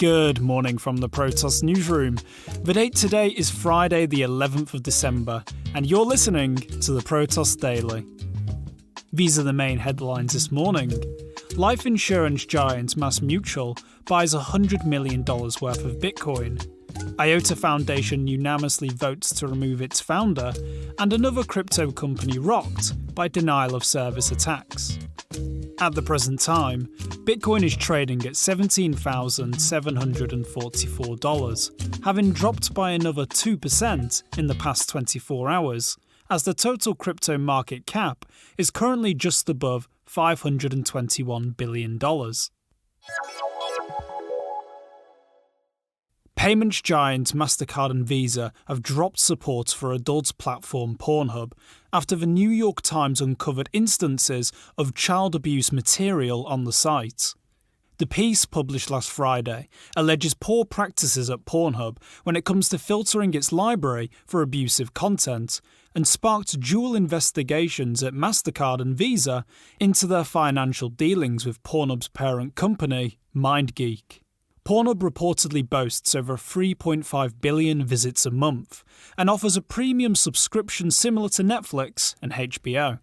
Good morning from the Protos newsroom. The date today is Friday the 11th of December, and you're listening to the Protos Daily. These are the main headlines this morning. Life insurance giant MassMutual buys $100 million worth of Bitcoin. IOTA Foundation unanimously votes to remove its founder, and another crypto company rocked by denial of service attacks. At the present time, Bitcoin is trading at $17,744, having dropped by another 2% in the past 24 hours, as the total crypto market cap is currently just above $521 billion. Payments giant MasterCard and Visa have dropped support for adult platform PornHub after the New York Times uncovered instances of child abuse material on the site. The piece, published last Friday, alleges poor practices at PornHub when it comes to filtering its library for abusive content, and sparked dual investigations at MasterCard and Visa into their financial dealings with PornHub's parent company, MindGeek. PornHub reportedly boasts over 3.5 billion visits a month and offers a premium subscription similar to Netflix and HBO.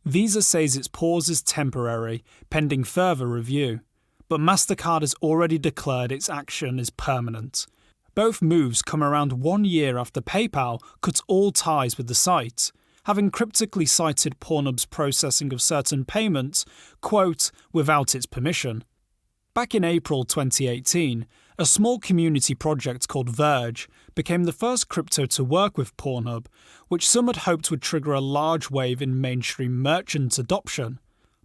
Visa says its pause is temporary, pending further review, but MasterCard has already declared its action is permanent. Both moves come around 1 year after PayPal cut all ties with the site, having cryptically cited PornHub's processing of certain payments, quote, without its permission. Back in April 2018, a small community project called Verge became the first crypto to work with PornHub, which some had hoped would trigger a large wave in mainstream merchant adoption.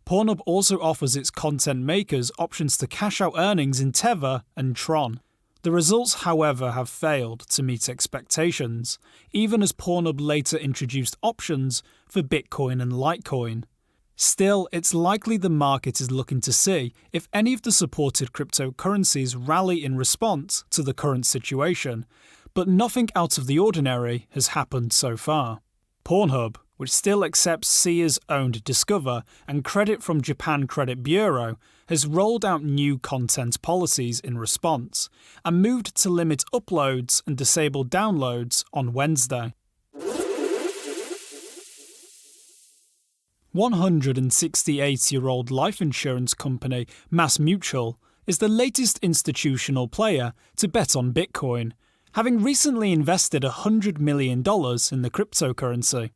PornHub also offers its content makers options to cash out earnings in Tether and Tron. The results, however, have failed to meet expectations, even as PornHub later introduced options for Bitcoin and Litecoin. Still, it's likely the market is looking to see if any of the supported cryptocurrencies rally in response to the current situation, but nothing out of the ordinary has happened so far. PornHub, which still accepts Sears-owned Discover and credit from Japan Credit Bureau, has rolled out new content policies in response and moved to limit uploads and disable downloads on Wednesday. 168-year-old life insurance company MassMutual is the latest institutional player to bet on Bitcoin, having recently invested $100 million in the cryptocurrency.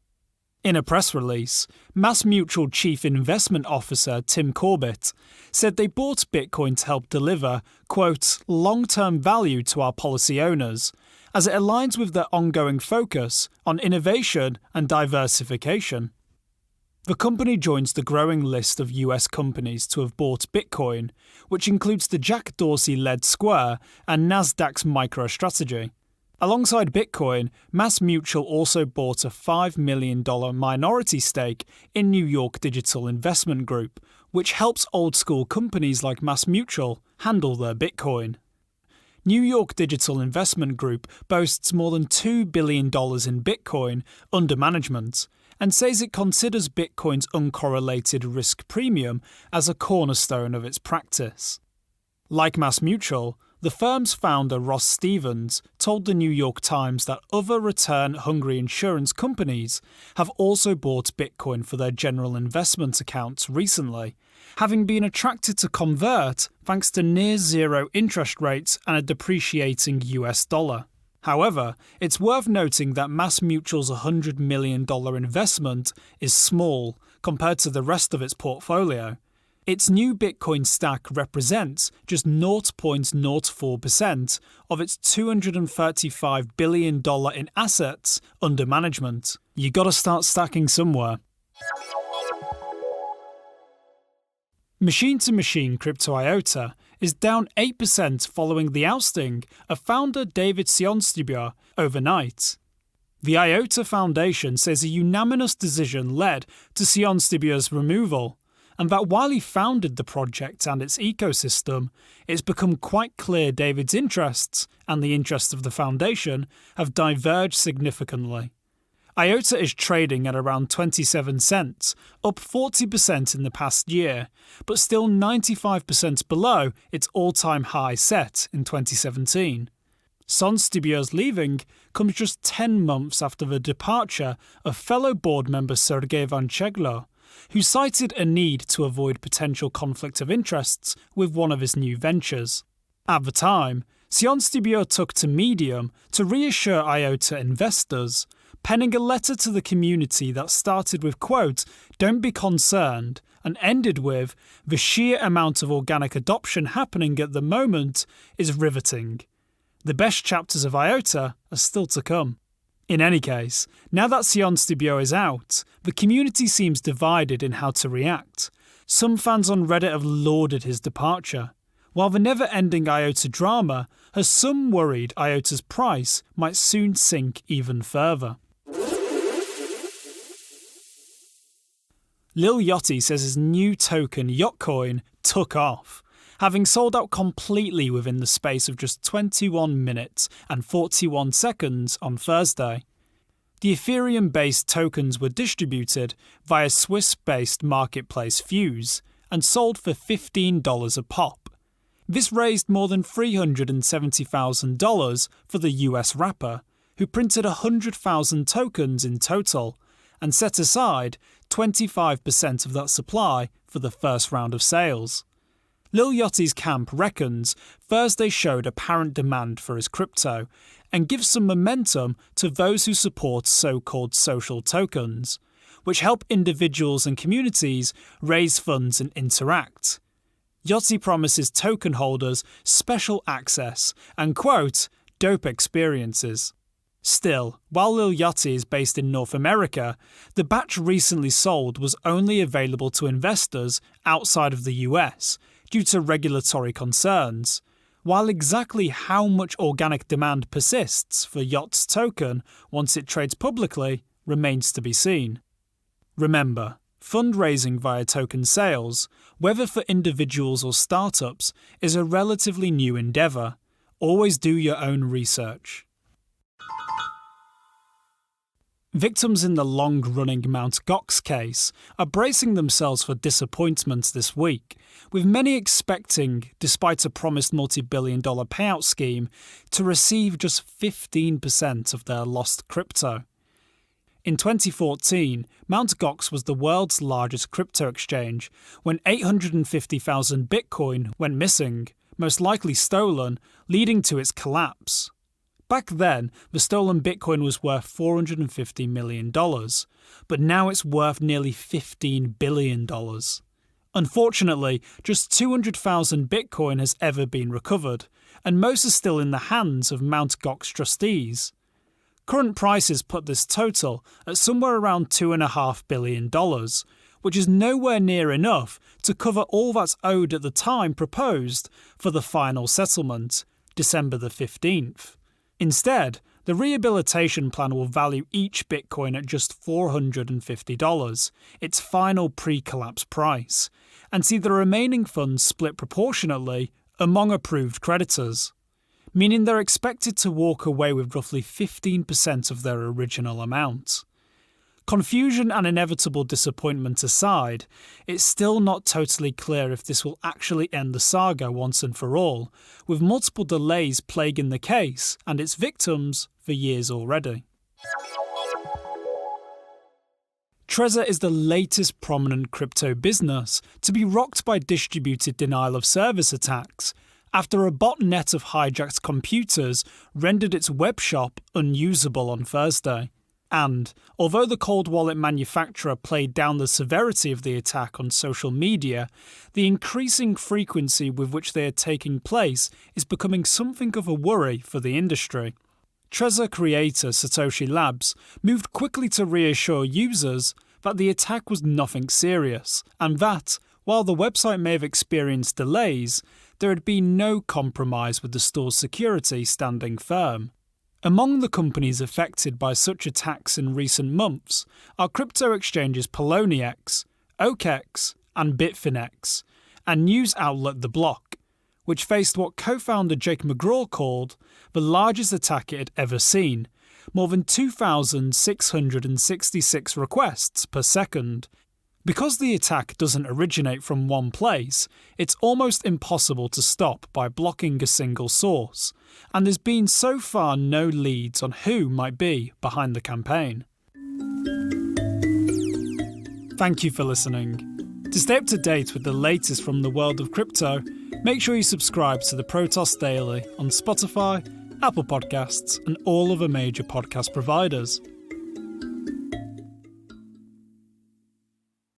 In a press release, MassMutual Chief Investment Officer Tim Corbett said they bought Bitcoin to help deliver, quote, long-term value to our policy owners, as it aligns with their ongoing focus on innovation and diversification. The company joins the growing list of US companies to have bought Bitcoin, which includes the Jack Dorsey-led Square and Nasdaq's MicroStrategy. Alongside Bitcoin, MassMutual also bought a $5 million minority stake in New York Digital Investment Group, which helps old-school companies like MassMutual handle their Bitcoin. New York Digital Investment Group boasts more than $2 billion in Bitcoin under management, and says it considers Bitcoin's uncorrelated risk premium as a cornerstone of its practice. Like MassMutual, the firm's founder Ross Stevens told the New York Times that other return-hungry insurance companies have also bought Bitcoin for their general investment accounts recently, having been attracted to convert thanks to near-zero interest rates and a depreciating US dollar. However, it's worth noting that MassMutual's $100 million investment is small compared to the rest of its portfolio. Its new Bitcoin stack represents just 0.04% of its $235 billion in assets under management. You gotta start stacking somewhere. Machine-to-machine crypto IOTA is down 8% following the ousting of founder David Sionstibia overnight. The IOTA Foundation says a unanimous decision led to Sionstibia's removal, and that while he founded the project and its ecosystem, it's become quite clear David's interests and the interests of the foundation have diverged significantly. IOTA is trading at around 27 cents, up 40% in the past year, but still 95% below its all-time high set in 2017. Sonstibio's leaving comes just 10 months after the departure of fellow board member Sergey Vancheglo, who cited a need to avoid potential conflict of interests with one of his new ventures. At the time, Sonstibio took to Medium to reassure IOTA investors, penning a letter to the community that started with, quote, "Don't be concerned," and ended with, "The sheer amount of organic adoption happening at the moment is riveting. The best chapters of IOTA are still to come." In any case, now that Sonstibio is out, the community seems divided in how to react. Some fans on Reddit have lauded his departure, while the never-ending IOTA drama has some worried IOTA's price might soon sink even further. Lil Yachty says his new token, Yotcoin, took off, having sold out completely within the space of just 21 minutes and 41 seconds on Thursday. The Ethereum-based tokens were distributed via Swiss-based marketplace Fuse and sold for $15 a pop. This raised more than $370,000 for the US rapper, who printed 100,000 tokens in total and set aside 25% of that supply for the first round of sales. Lil Yachty's camp reckons Thursday showed apparent demand for his crypto and gives some momentum to those who support so-called social tokens, which help individuals and communities raise funds and interact. Yachty promises token holders special access and, quote, "dope experiences." Still, while Lil Yachty is based in North America, the batch recently sold was only available to investors outside of the US due to regulatory concerns, while exactly how much organic demand persists for Yacht's token once it trades publicly remains to be seen. Remember, fundraising via token sales, whether for individuals or startups, is a relatively new endeavour. Always do your own research. Victims in the long-running Mt. Gox case are bracing themselves for disappointment this week, with many expecting, despite a promised multi-billion-dollar payout scheme, to receive just 15% of their lost crypto. In 2014, Mt. Gox was the world's largest crypto exchange when 850,000 Bitcoin went missing, most likely stolen, leading to its collapse. Back then, the stolen Bitcoin was worth $450 million, but now it's worth nearly $15 billion. Unfortunately, just 200,000 Bitcoin has ever been recovered, and most are still in the hands of Mt. Gox trustees. Current prices put this total at somewhere around $2.5 billion, which is nowhere near enough to cover all that's owed at the time proposed for the final settlement, December the 15th. Instead, the rehabilitation plan will value each Bitcoin at just $450, its final pre-collapse price, and see the remaining funds split proportionately among approved creditors, meaning they're expected to walk away with roughly 15% of their original amount. Confusion and inevitable disappointment aside, it's still not totally clear if this will actually end the saga once and for all, with multiple delays plaguing the case and its victims for years already. Trezor is the latest prominent crypto business to be rocked by distributed denial-of-service attacks, after a botnet of hijacked computers rendered its webshop unusable on Thursday. And, although the cold wallet manufacturer played down the severity of the attack on social media, the increasing frequency with which they are taking place is becoming something of a worry for the industry. Trezor creator Satoshi Labs moved quickly to reassure users that the attack was nothing serious, and that, while the website may have experienced delays, there had been no compromise with the store's security standing firm. Among the companies affected by such attacks in recent months are crypto exchanges Poloniex, OKEx, and Bitfinex, and news outlet The Block, which faced what co-founder Jake McGraw called the largest attack it had ever seen, more than 2,666 requests per second. Because the attack doesn't originate from one place, it's almost impossible to stop by blocking a single source, and there's been so far no leads on who might be behind the campaign. Thank you for listening. To stay up to date with the latest from the world of crypto, make sure you subscribe to the Protoss Daily on Spotify, Apple Podcasts, and all other major podcast providers.